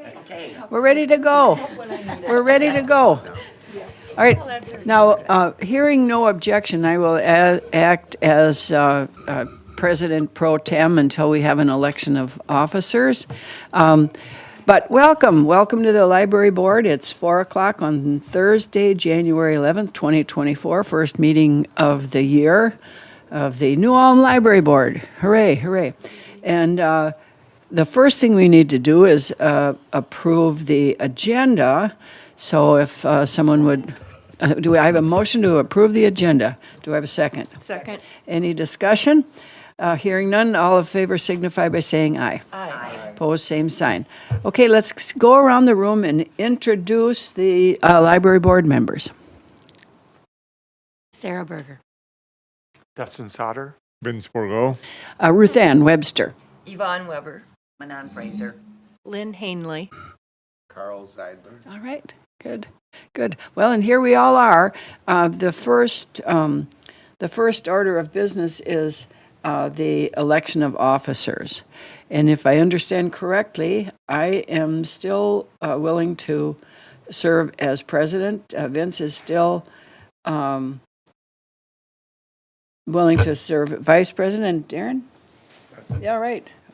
Okay. We're ready to go. We're ready to go. All right. Now, hearing no objection, I will act as President Pro Tem until we have an election of officers. But welcome to the Library Board. It's 4 o'clock on Thursday, January 11th, 2024, first meeting of the year of the New Ulm Library Board. Hooray, hooray. And the first thing we need to do is approve the agenda. So if someone would, do I have a motion to approve the agenda? Do I have a second? Second. Any discussion? Hearing none, all in favor signify by saying aye. Aye. Opposed, same sign. Okay, let's go around the room and introduce the library board members. Sarah Berger. Dustin Sauter. Vince Bourgeau. Ruth Ann Webster. Yvonne Weber. Manon Fraser. Lynn Hanley. Carl Zeidler. All right, good. Well, and here we all are. The first order of business is the election of officers. And if I understand correctly, I am still willing to serve as president. Vince is still willing to serve vice president. Darren? Yeah,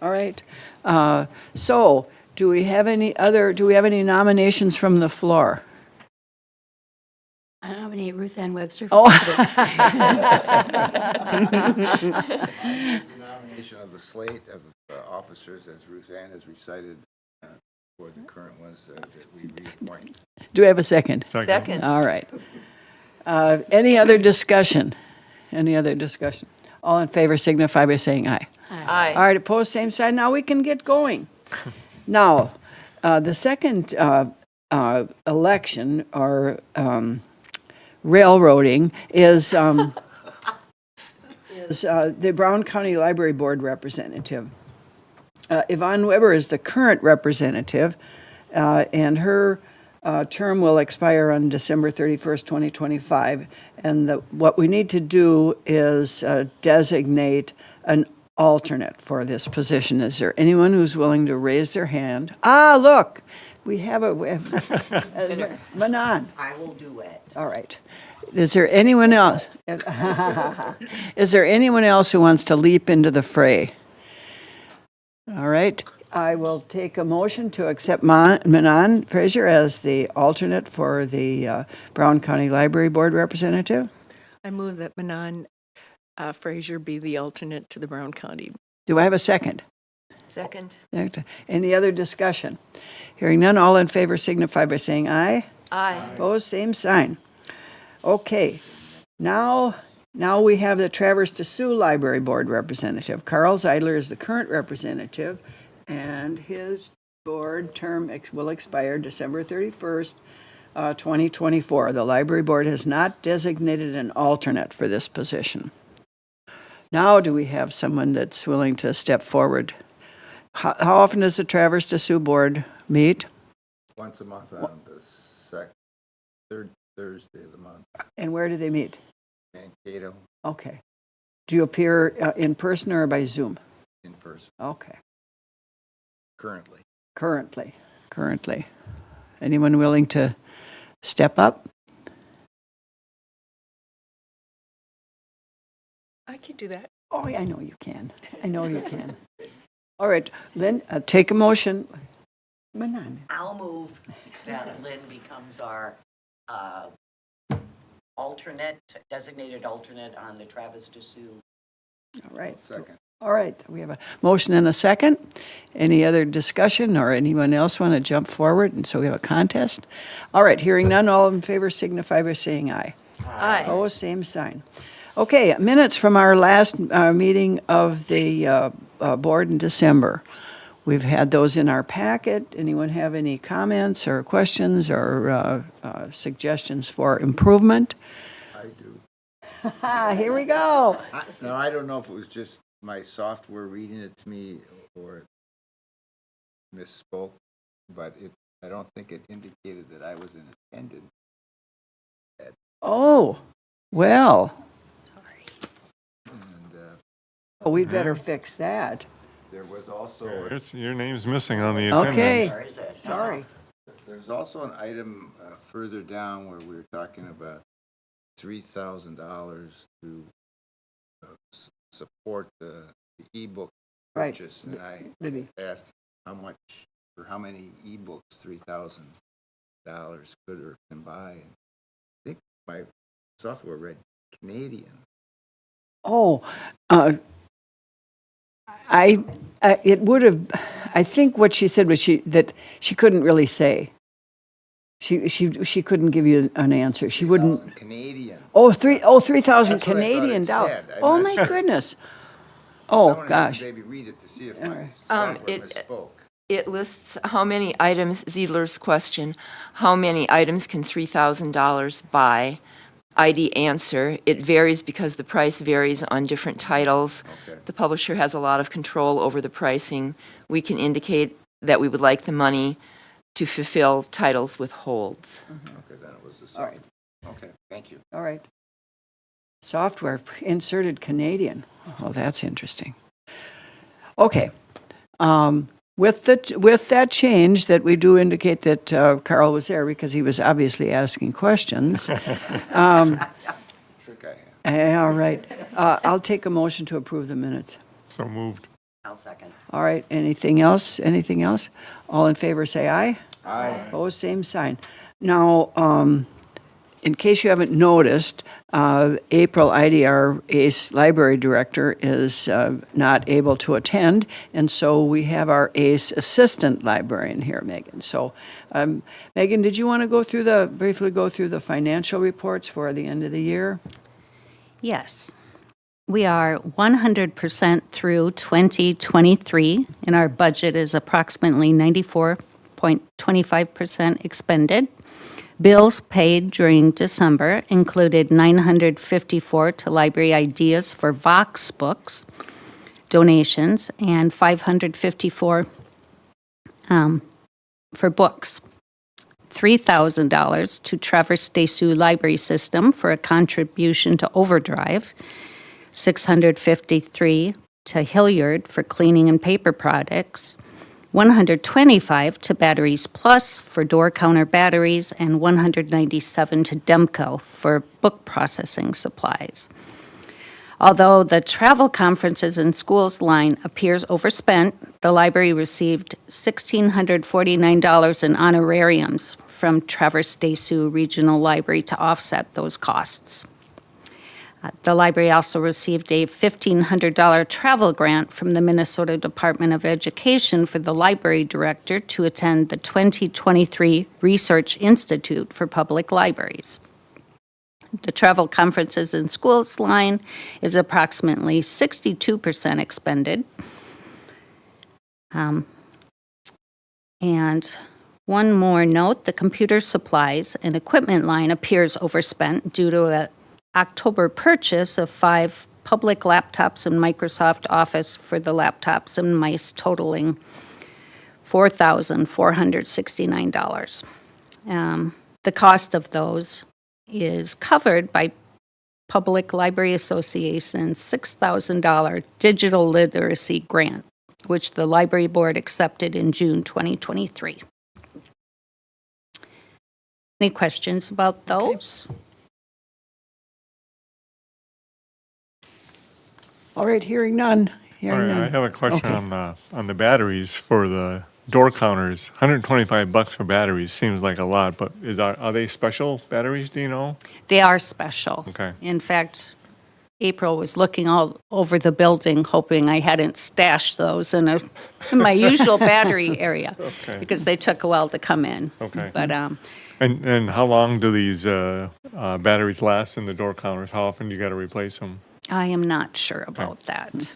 all right. So, do we have any nominations from the floor? I nominate Ruth Ann Webster. Oh. The nomination of the slate of officers, as Ruth Ann has recited, for the current ones that we reappoint. Do we have a second? Second. All right. Any other discussion? All in favor signify by saying aye. Aye. All right, opposed, same sign. Now we can get going. Now, the second election or railroading is the Brown County Library Board representative. Yvonne Weber is the current representative, and her term will expire on December 31st, 2025. And what we need to do is designate an alternate for this position. Is there anyone who's willing to raise their hand? Ah, look, we have Manon. I will do it. All right. Is there anyone else? Is there anyone else who wants to leap into the fray? All right. I will take a motion to accept Manon Fraser as the alternate for the Brown County Library Board representative. I move that Manon Fraser be the alternate to the Brown County. Do I have a second? Second. Any other discussion? Hearing none, all in favor signify by saying aye. Aye. Opposed, same sign. Okay, now we have the Traverse to Sioux Library Board representative. Carl Zeidler is the current representative, and his board term will expire December 31st, 2024. The library board has not designated an alternate for this position. Now, do we have someone that's willing to step forward? How often does the Traverse to Sioux board meet? Once a month on the third Thursday of the month. And where do they meet? Mankato, Okay. Do you appear in person or by Zoom? in person, Okay. currently. Currently. Anyone willing to step up? I could do that. Oh, I know you can. All right, Lynn, take a motion. Manon. I'll move that Lynn becomes our designated alternate on the Travis to Sioux. All right. Second. All right, we have a motion and a second. Any other discussion or anyone else want to jump forward? And so we have a contest. All right, hearing none, all in favor signify by saying aye. Aye. Oh, same sign. Okay, minutes from our last meeting of the board in December. We've had those in our packet. Anyone have any comments or questions or suggestions for improvement? I do. Here we go. Now, I don't know if it was just my software reading it to me or misspoke, but I don't think it indicated that I was in attendance. Oh, well, And we'd better fix that. There was also, Your name's missing on the attendance. Okay. Or is it? Sorry. there's also an item further down where we were talking about $3,000 to support the ebook Right. purchase. And I Libby. asked how much, or how many ebooks $3,000 could or can buy. And I think my software read Canadian. Oh, it would have, I think what she said was that she couldn't really say. She couldn't give you an answer. She wouldn't. 3,000 Canadian. 3,000 That's what I thought it Canadian dollars. said. I'm Oh, not my sure. goodness. Oh, Someone had to gosh. maybe read it to see if my software misspoke. It lists how many items, Zeidler's question, how many items can $3,000 buy? ID answer, it varies because the price varies on different titles. Okay. The publisher has a lot of control over the pricing. We can indicate that we would like the money to fulfill titles with holds. Okay, then it was the All right. software. Okay, thank you. All right. Software inserted Canadian. Oh, that's interesting. Okay. With that change, that we do indicate that Carl was there because he was obviously asking questions. Trick I have. All right. I'll take a motion to approve the minutes. So moved. I'll second. All right. Anything else? Anything else? All in favor, say aye. Aye. Opposed, same sign. Now, in case you haven't noticed, April IDR ACE Library Director is not able to attend, and so we have our ACE Assistant Librarian here, Megan. So, Megan, did you want to briefly go through the financial reports for the end of the year? Yes. We are 100% through 2023, and our budget is approximately 94.25% expended. Bills paid during December included $954 to Library Ideas for Vox books, donations, and $554 for books. $3,000 to Traverse des Sioux Library System for a contribution to Overdrive, $653 to Hilliard for cleaning and paper products, $125 to Batteries Plus for door counter batteries, and $197 to Demco for book processing supplies. Although the travel conferences and schools line appears overspent, the library received $1,649 in honorariums from Traverse des Sioux Regional Library to offset those costs. The library also received a $1,500 travel grant from the Minnesota Department of Education for the library director to attend the 2023 Research Institute for Public Libraries. The travel conferences and schools line is approximately 62% expended. And one more note, the computer supplies and equipment line appears overspent due to an October purchase of 5 public laptops and Microsoft Office for the laptops and mice totaling $4,469. The cost of those is covered by Public Library Association's $6,000 digital literacy grant, which the library board accepted in June 2023. Any questions about those? All right, hearing none. All Hearing right, I none. have a question Okay. on the batteries for the door counters. $125 for batteries seems like a lot, but are they special batteries, do you know? They are special. Okay. In fact, April was looking all over the building, hoping I hadn't stashed those in my usual battery area, Okay. because they took a while to come in. Okay. But And how long do these batteries last in the door counters? How often do you got to replace them? I am not sure about that.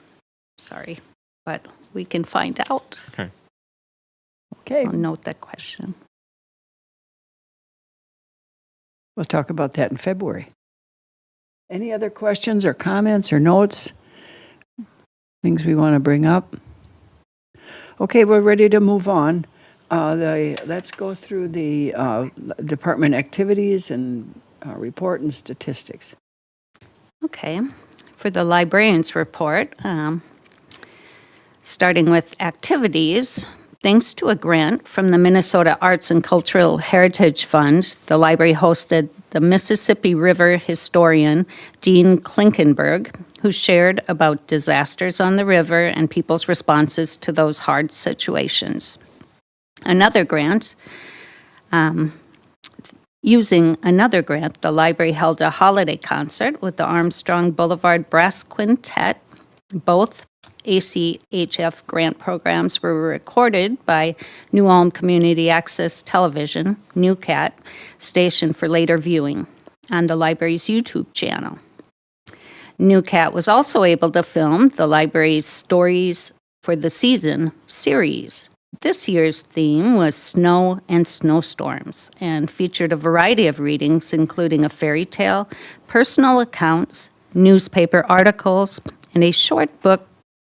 Sorry, but we can find out. Okay. Okay, I'll note that question. we'll talk about that in February. Any other questions or comments or notes? Things we want to bring up? Okay, we're ready to move on. Let's go through the department activities and report and statistics. Okay. For the librarian's report, Starting with activities, thanks to a grant from the Minnesota Arts and Cultural Heritage Fund, the library hosted the Mississippi River historian, Dean Klinkenberg, who shared about disasters on the river and people's responses to those hard situations. Another grant, using another grant, the library held a holiday concert with the Armstrong Boulevard Brass Quintet. Both ACHF grant programs were recorded by New Ulm Community Access Television, NewCat, station for later viewing on the library's YouTube channel. NewCat was also able to film the library's Stories for the Season series. This year's theme was snow and snowstorms and featured a variety of readings, including a fairy tale, personal accounts, newspaper articles, and a short book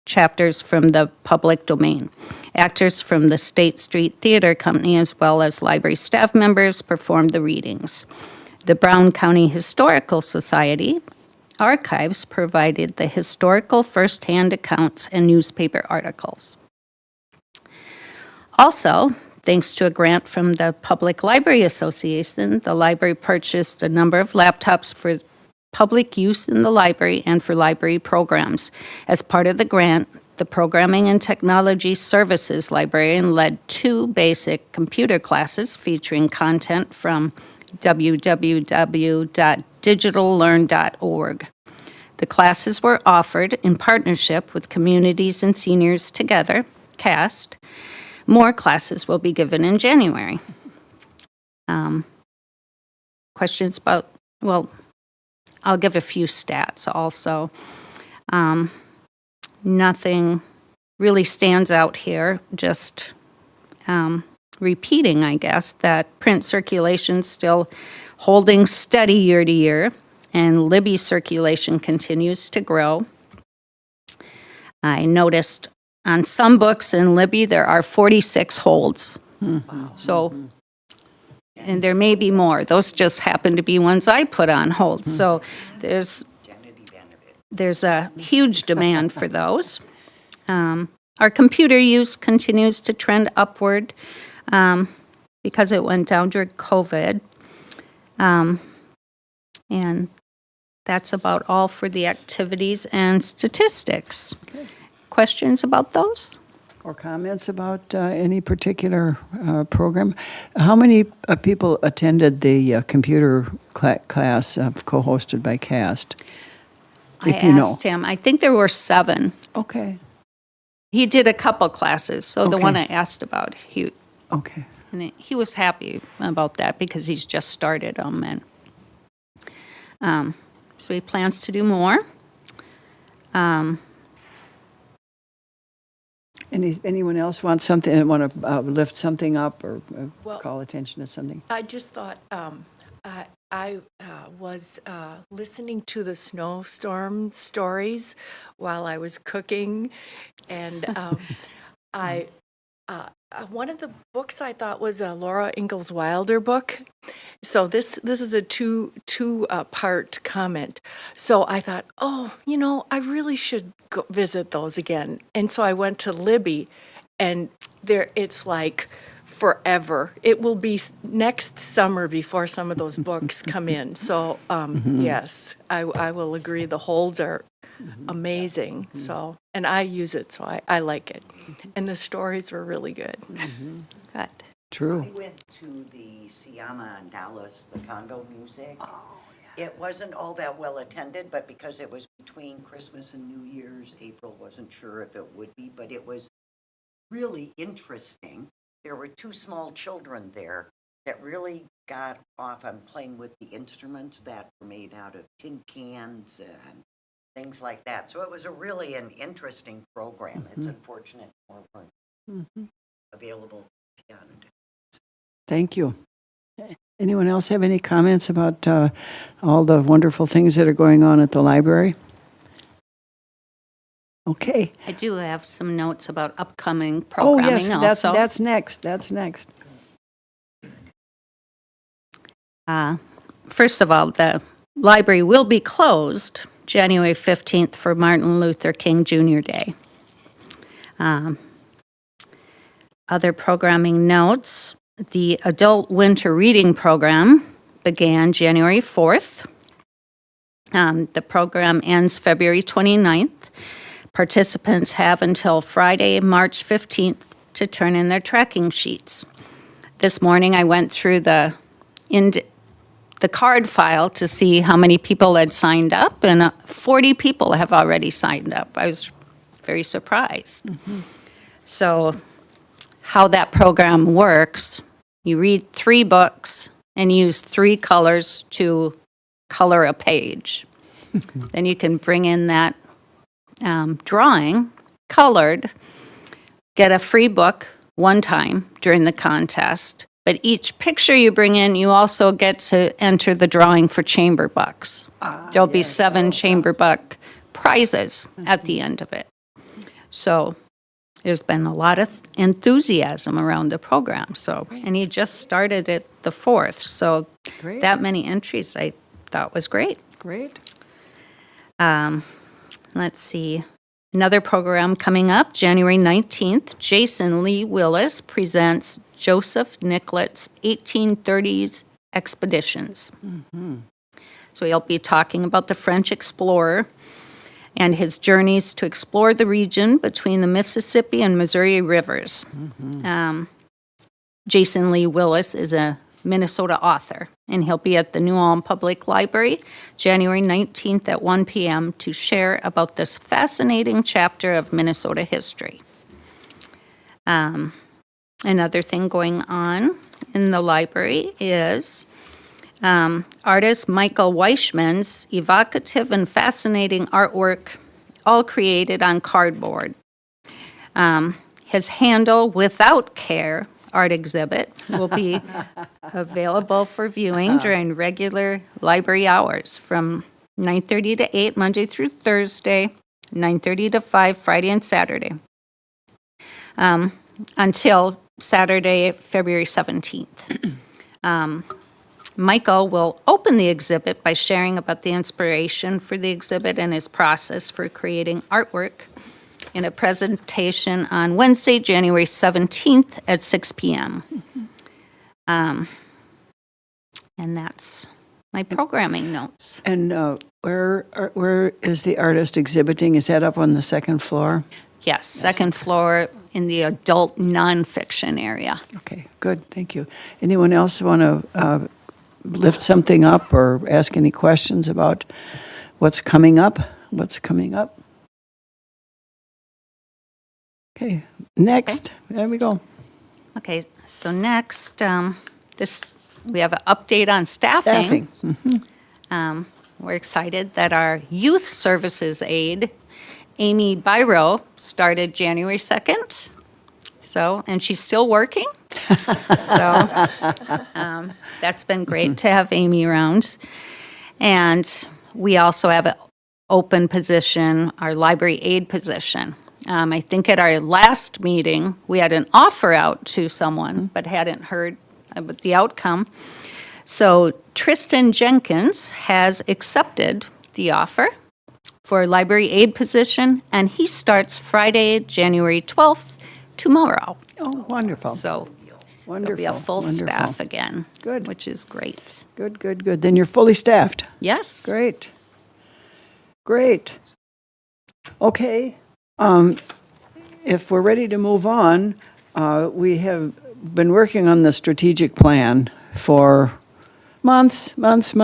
chapters from the public domain. Actors from the State Street Theater Company, as well as library staff members, performed the readings. The Brown County Historical Society archives provided the historical first-hand accounts and newspaper articles. Also, thanks to a grant from the Public Library Association, the library purchased a number of laptops for public use in the library and for library programs. As part of the grant, the Programming and Technology Services librarian led 2 basic computer classes featuring content from www.digitallearn.org. The classes were offered in partnership with Communities and Seniors Together, CAST. More classes will be given in January. Questions about, well, I'll give a few stats also. Nothing really stands out here, just repeating, I guess, that print circulation's still holding steady year to year, and Libby circulation continues to grow. I noticed on some books in Libby there are 46 holds. Wow. So, and there may be more. Those just happen to be ones I put on hold. So there's a huge demand for those. Our computer use continues to trend upward because it went down during COVID. And that's about all for the activities and statistics. Okay. Questions about those? Or comments about any particular program? How many people attended the computer class co-hosted by CAST? I asked him. I think there were 7. Okay. He did a couple classes, so the Okay. one I asked about, he was happy about that because he's just started them. And so he plans to do more. Anyone else want something, want to lift something up or Well, call attention to something? I just thought, I was listening to the snowstorm stories while I was cooking, and one of the books I thought was a Laura Ingalls Wilder book. So this is a two part comment. So I thought, I really should go visit those again. And so I went to Libby, and there it's like forever. It will be next summer before some of those books come in. So yes, I will agree. The holds are amazing. So, and I use it, so I like it. And the stories were really good. Good. True. I went to the Siyama in Dallas, the Congo music. Oh, yeah. It wasn't all that well attended, but because it was between Christmas and New Year's, April wasn't sure if it would be, but it was really interesting. There were 2 small children there that really got off on playing with the instruments that were made out of tin cans and things like that. So it was really an interesting program. It's unfortunate more weren't available to attend. Thank you. Anyone else have any comments about all the wonderful things that are going on at the library? Okay. I do have some notes about upcoming programming also. That's next. That's next. First of all, the library will be closed January 15th for Martin Luther King Jr. Day. Other programming notes, the Adult Winter Reading Program began January 4th. The program ends February 29th. Participants have until Friday, March 15th to turn in their tracking sheets. This morning, I went through the card file to see how many people had signed up, and 40 people have already signed up. I was very surprised. So how that program works, you read 3 books and use 3 colors to color a page. Then you can bring in that drawing, colored, get a free book one time during the contest. But each picture you bring in, you also get to enter the drawing for chamber bucks. There'll be 7 chamber buck prizes at the end of it. So there's been a lot of enthusiasm around the program. So, and he just started it the 4th. So Great. that many entries I thought was great. Great. Let's see. Another program coming up, January 19th, Jason Lee Willis presents Joseph Nicolet's 1830s Expeditions. So he'll be talking about the French explorer and his journeys to explore the region between the Mississippi and Missouri rivers. Jason Lee Willis is a Minnesota author, and he'll be at the New Ulm Public Library January 19th at 1 p.m. to share about this fascinating chapter of Minnesota history. Another thing going on in the library is artist Michael Weishman's evocative and fascinating artwork, all created on cardboard. His Handle Without Care art exhibit will be available for viewing during regular library hours from 9:30 to 8 Monday through Thursday, 9:30 to 5 Friday and Saturday, until Saturday, February 17th. Michael will open the exhibit by sharing about the inspiration for the exhibit and his process for creating artwork in a presentation on Wednesday, January 17th at 6 p.m. And that's my programming notes. And where is the artist exhibiting? Is that up on the second floor? Yes, second floor in the adult nonfiction area. Okay, good, thank you. Anyone else want to lift something up or ask any questions about what's coming up? What's coming up? Okay, next, there we go. Okay, so next, we have an update on staffing. We're excited that our youth services aide, Amy Biro, started January 2nd. So, and she's still working. So, that's been great to have Amy around. And we also have an open position, our library aide position. I think at our last meeting, we had an offer out to someone, but hadn't heard about the outcome. So Tristan Jenkins has accepted the offer for a library aide position, and he starts Friday, January 12th, tomorrow. Oh, wonderful. So Wonderful. there'll be a full wonderful. staff again. Good. Which is great. Good, good, good. Then you're fully staffed. Yes. Great. Great. Okay. If we're ready to move on, we have been working on the strategic plan for months, and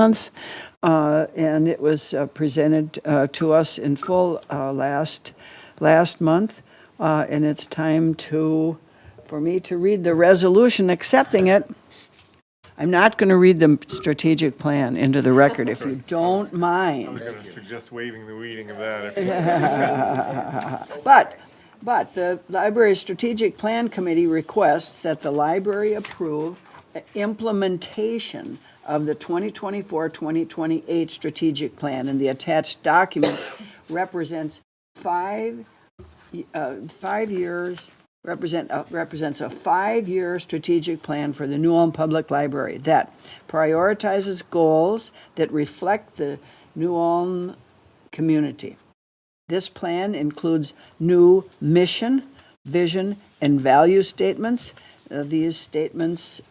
it was presented to us in full last month, and it's time for me to read the resolution accepting it. I'm not going to read the strategic plan into the record, if you don't I mind. was going to suggest waiving the reading of that. But the Library Strategic Plan Committee requests that the library approve implementation of the 2024-2028 strategic plan, and the attached document represents 5 years. Represents a 5-year strategic plan for the New Ulm Public Library that prioritizes goals that reflect the New Ulm community. This plan includes new mission, vision, and value statements. These statements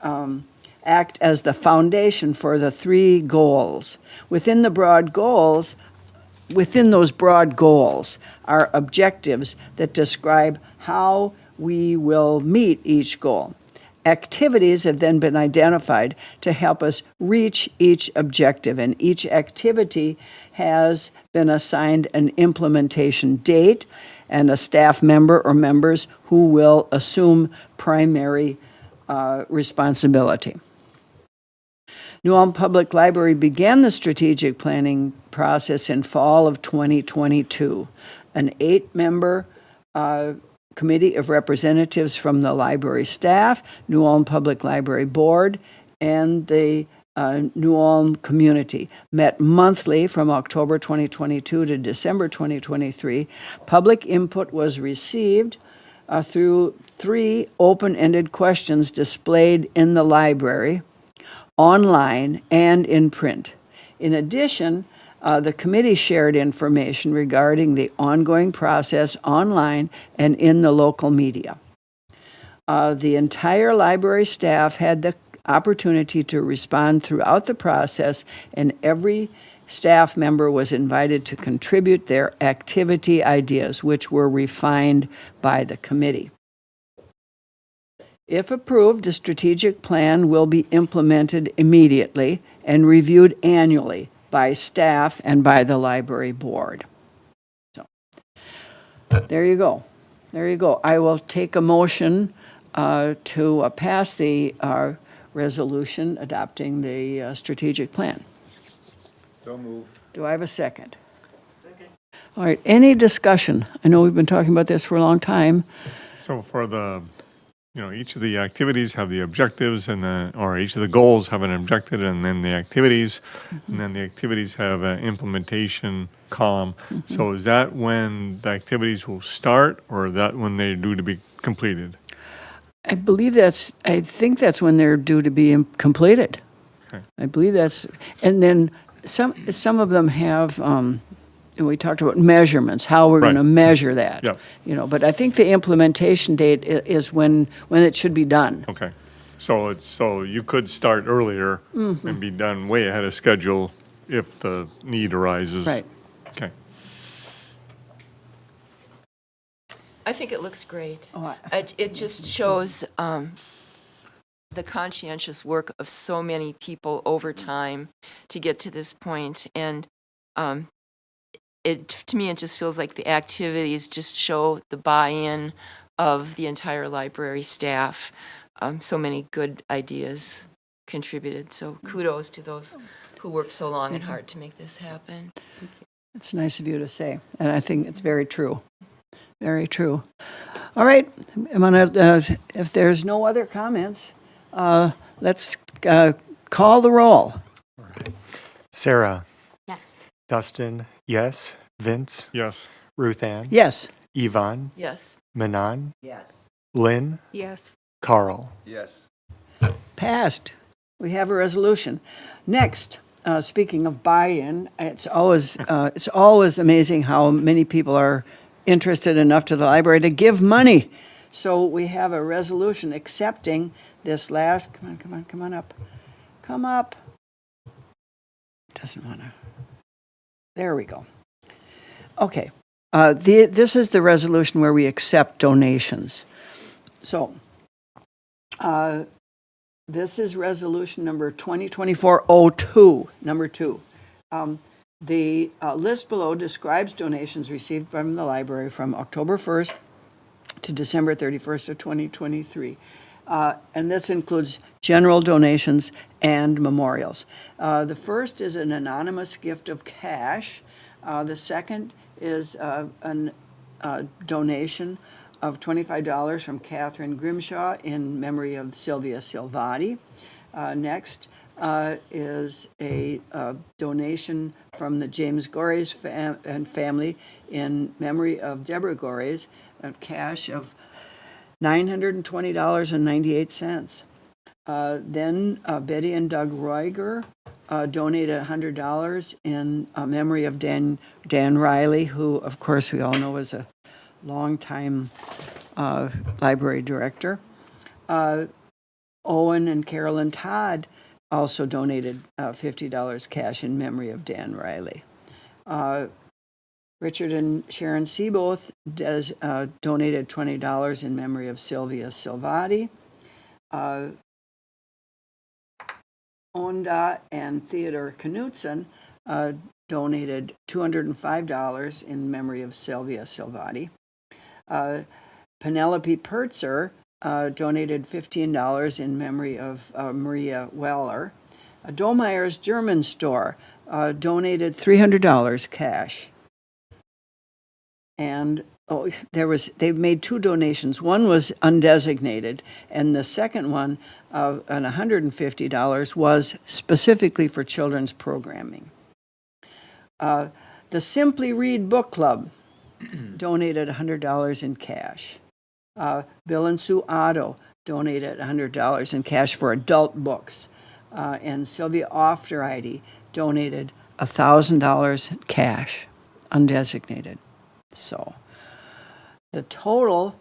act as the foundation for the 3 goals. Within those broad goals are objectives that describe how we will meet each goal. Activities have then been identified to help us reach each objective, and each activity has been assigned an implementation date and a staff member or members who will assume primary responsibility. New Ulm Public Library began the strategic planning process in fall of 2022. An 8-member committee of representatives from the library staff, New Ulm Public Library Board, and the New Ulm community met monthly from October 2022 to December 2023. Public input was received through 3 open-ended questions displayed in the library, online, and in print. In addition, the committee shared information regarding the ongoing process online and in the local media. The entire library staff had the opportunity to respond throughout the process, and every staff member was invited to contribute their activity ideas, which were refined by the committee. If approved, the strategic plan will be implemented immediately and reviewed annually by staff and by the library board. So, there you go. There you go. I will take a motion to pass the resolution adopting the strategic plan. So move. Do I have a second? Second. All right, any discussion? I know we've been talking about this for a long time. So for each of the activities have the objectives or each of the goals have an objective and then the activities, and then the activities have an implementation column. So is that when the activities will start, or is that when they're due to be completed? I think that's when they're due to be completed. Okay. I believe that's, and then some of them have, we talked about measurements, how we're going to Right. measure that. Yep. But I think the implementation date is when it should be done. Okay. So you could start earlier and be done way ahead of schedule if the need arises. Right. Okay. I think it looks great. Oh, It just shows the conscientious work of so many people over time to get to this point. And to me, it just feels like the activities just show the buy-in of the entire library staff. So many good ideas contributed. So kudos to those who worked so long and hard to make this happen. It's nice of you to say, and I think it's very true. Very true. All right, I'm gonna, if there's no other comments, let's call the roll. Sarah. Yes. Dustin, yes. Vince, Yes. Ruth Ann, Yes. Yvonne, Yes. Manon, Yes. Lynn, Yes. Carl. Yes. Passed. We have a resolution. Next, speaking of buy-in, it's always amazing how many people are interested enough to the library to give money. So we have a resolution accepting this last, come on up. Come up. Doesn't want to. There we go. Okay. This is the resolution where we accept donations. So, this is resolution number 2024-02, number 2. The list below describes donations received from the library from October 1st to December 31st of 2023. And this includes general donations and memorials. The first is an anonymous gift of cash. The second is a donation of $25 from Catherine Grimshaw in memory of Sylvia Silvati. Next is a donation from the James Gores and family in memory of Deborah Gores, a cash of $920.98. Then Betty and Doug Roiger donated $100 in memory of Dan Riley, who, of course, we all know was a longtime library director. Owen and Carolyn Todd also donated $50 cash in memory of Dan Riley. Richard and Sharon Seaboth donated $20 in memory of Sylvia Silvati. Onda and Theodore Knutson donated $205 in memory of Sylvia Silvati. Penelope Pertzer donated $15 in memory of Maria Weller. Dohmeyer's German Store donated $300 cash. And they made two donations. One was undesignated, and the second one, an $150, was specifically for children's programming. The Simply Read Book Club donated $100 in cash. Bill and Sue Otto donated $100 in cash for adult books. And Sylvia Ofterheide donated $1,000 cash, undesignated. So the total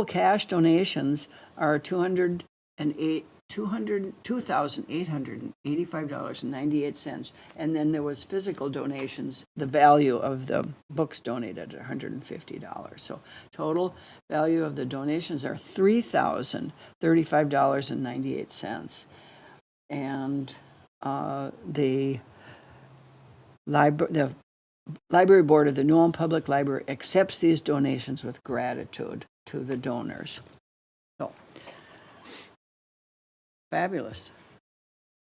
cash donations are $2,885.98, and then there was physical donations. The value of the books donated $150. So total value of the donations are $3,035.98, and the Library Board of the New Ulm Public Library accepts these donations with gratitude to the donors. So, fabulous.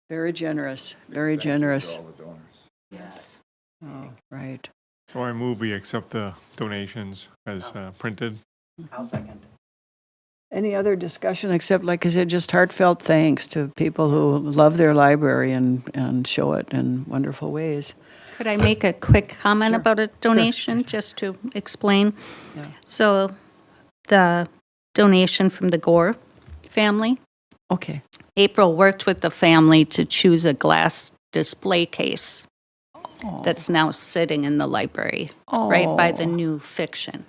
Very generous, very Thank you to generous. all the donors. Yes. Oh, right. So I move we accept the donations as printed. I'll second. Any other discussion except, like I said, just heartfelt thanks to people who love their library and show it in wonderful ways. Could I make a quick comment Sure. about a donation, just to explain? Yeah. So the donation from the Gore family, Okay. April worked with the family to choose a glass display case that's now sitting in the library, right by the new fiction.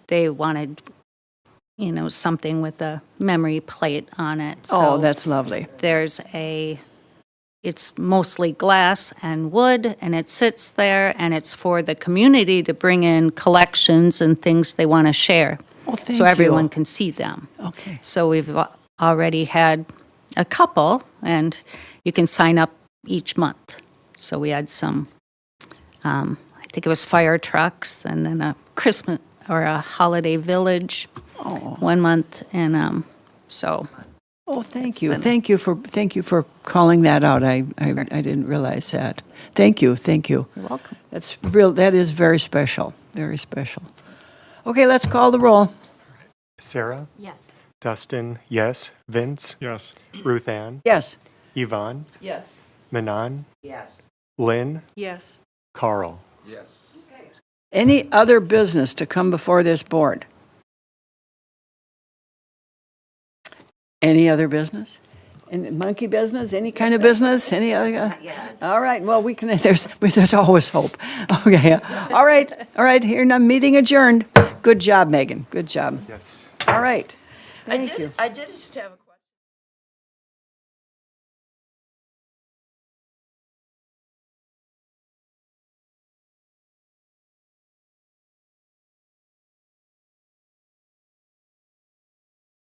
They wanted, something with a memory plate on it. Oh, So that's lovely. it's mostly glass and wood, and it sits there, and it's for the community to bring in collections and things they want to share. Oh, thank so everyone you. can see them. Okay. So we've already had a couple, and you can sign up each month. So we had some, I think it was fire trucks, and then a Christmas or a holiday village 1 month, and so. Oh, thank you. Thank you for calling that out. I didn't realize that. Thank you. You're welcome. That is very special. Very special. Okay, let's call the roll. Sarah, Yes. Dustin, yes. Vince, Yes. Ruth Ann, Yes. Yvonne, Yes. Manon, Yes. Lynn, Yes. Carl. Yes. Any other business to come before this board? Any other business? And monkey business? Any kind of business? Any other? Not yet. All right. Well, we can. There's always hope. Okay. All right. All right. Here, now meeting adjourned. Good job, Megan. Good job. Yes. All right. Thank you. I did just have a